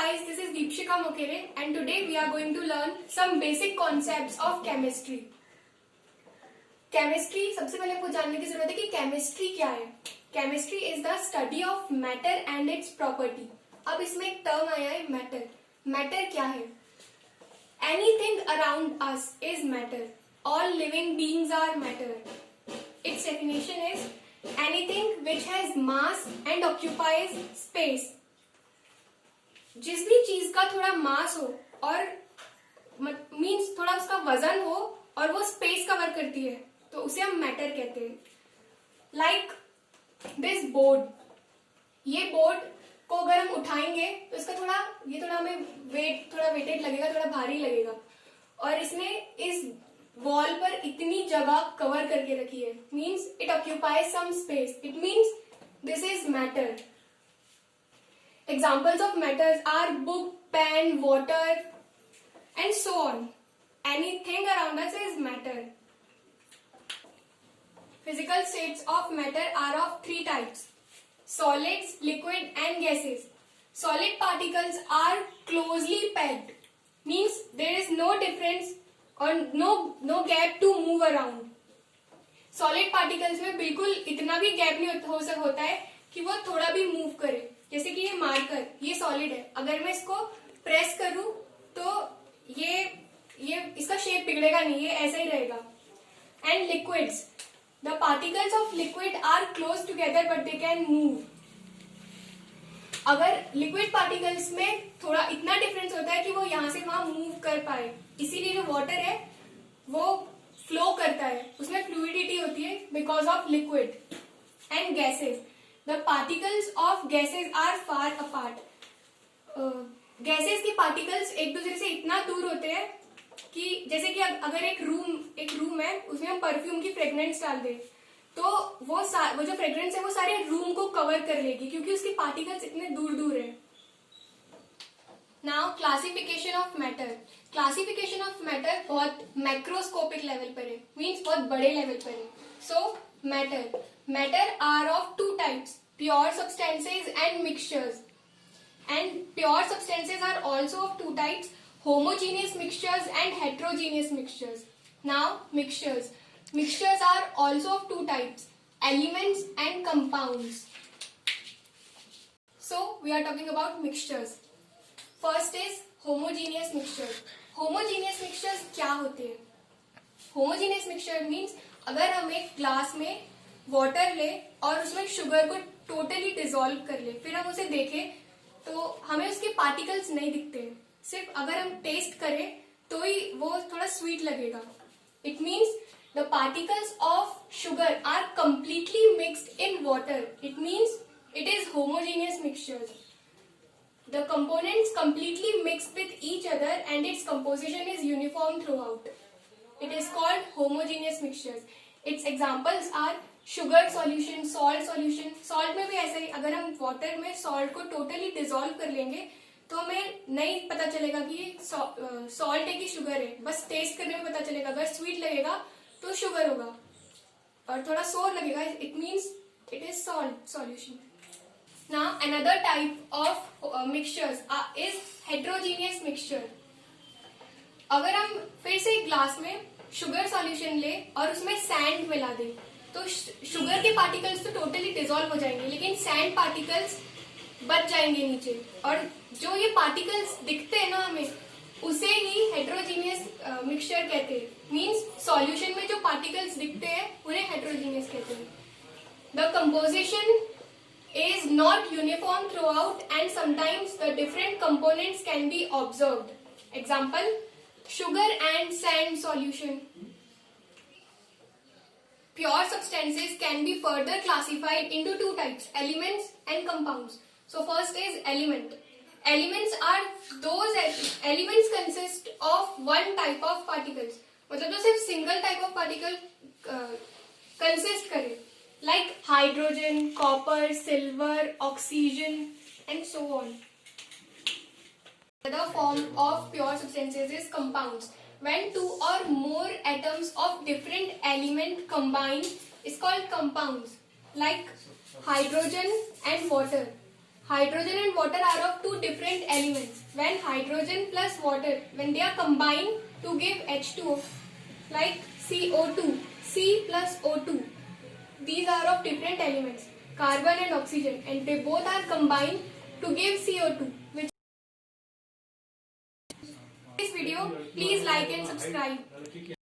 guys, this is Deepshika Mukere and today we are going to learn some basic concepts of chemistry. Chemistry सबसे पहले आपको जानने की जरूरत है कि chemistry क्या है. Chemistry is the study of matter and its property. अब इसमें एक term आया है matter. Matter क्या है? Anything around us is matter. All living beings are matter. Its definition is anything which has mass and occupies space. जिस भी चीज का थोड़ा मास हो और मीन्स थोड़ा उसका वजन हो और वो स्पेस कवर करती है तो उसे हम मैटर कहते हैं. लाइक दिस बोर्ड, ये बोर्ड को अगर हम उठाएंगे तो इसका थोड़ा हमें थोड़ा वेटेड लगेगा, थोड़ा भारी लगेगा और इसने इस वॉल पर इतनी जगह कवर करके रखी है. Means it occupies some space. It means this is matter. Examples of matters are book, pen, water, and so on. Anything around us is matter. Physical states of matter are of three types: solids, liquid, and gases. Solid particles are closely packed. Means there is no difference or no gap to move around. Solid particles में बिल्कुल इतना भी gap नहीं होता है कि वो थोड़ा भी मूव करे. जैसे कि ये मार्कर, ये सॉलिड है, अगर मैं इसको प्रेस करूं तो ये इसका शेप बिगड़ेगा नहीं, ये ऐसा ही रहेगा. And liquids, the particles of liquid are close together but they can move. अगर लिक्विड पार्टिकल्स में थोड़ा इतना डिफरेंस होता है कि वो यहां से वहां मूव कर पाए. इसीलिए जो वाटर है वो फ्लो करता है, उसमें फ्लूइडिटी होती है because of liquid. And gases, The particles of gases are far apart. Gases की पार्टिकल्स एक दूसरे से इतना दूर होते हैं कि जैसे कि अगर एक रूम है, उसमें हम परफ्यूम की फ्रेग्रेंस डाल दें तो वो जो फ्रेग्रेंस है वो सारे रूम को कवर कर लेगी क्योंकि उसकी पार्टिकल्स इतने दूर दूर है. Now classification of matter. Classification of matter बहुत मैक्रोस्कोपिक लेवल पर है, मीन्स बहुत बड़े लेवल पर है. सो Matter are of two types: pure substances and mixtures. And pure substances are also of two types: homogeneous mixtures and heterogeneous mixtures. Now mixtures. Mixtures are also of two types: elements and compounds. So we are talking about mixtures. First is homogeneous mixtures. Homogeneous mixtures क्या होते हैं? Homogeneous mixture means अगर हम एक glass में water ले और उसमें शुगर को टोटली डिसॉल्व कर ले, फिर हम उसे देखें तो हमें उसके पार्टिकल्स नहीं दिखते. सिर्फ अगर हम टेस्ट करें तो ही वो थोड़ा स्वीट लगेगा. It means the particles of sugar are completely mixed in water. It means it is homogeneous mixtures. The components completely mixed with each other and its composition is uniform throughout. It is called homogeneous mixtures. Its examples are sugar solution, salt solution. Salt में भी ऐसा ही, अगर हम water में salt को totally dissolve कर लेंगे तो हमें नहीं पता चलेगा कि ये सॉल्ट है कि शुगर है. बस टेस्ट करने में पता चलेगा. अगर स्वीट लगेगा तो शुगर होगा और थोड़ा सोर लगेगा, it means it is salt solution. Now another type of mixtures is heterogeneous mixture. अगर हम फिर से एक ग्लास में शुगर सॉल्यूशन ले और उसमें सैंड मिला दें तो शुगर के पार्टिकल्स तो टोटली डिसॉल्व हो जाएंगे लेकिन सैंड पार्टिकल्स बच जाएंगे नीचे. और जो ये पार्टिकल्स दिखते हैं ना हमें, उसे ही हेटेरोजीनियस मिक्सचर कहते हैं. मींस सॉल्यूशन में जो पार्टिकल्स दिखते हैं उन्हें हेटेरोजीनियस कहते हैं. The composition is not uniform throughout and sometimes the different components can be observed. Example: sugar and sand solution. Pure substances can be further classified into two types: elements and compounds. So first is element. Elements are those elements consist of one type of particles. मतलब जो सिर्फ single type of particle consist करे, like hydrogen, copper, silver, oxygen, and so on. Another form of pure substances is compounds. When two or more atoms of different element combine is called compounds. Like hydrogen and water. Hydrogen and water are of two different elements. when hydrogen plus water, when they are combined to give H2O, like CO2, C plus O2, these are of different elements, carbon and oxygen, and they both are combined to give CO2. Which this video, please like and subscribe.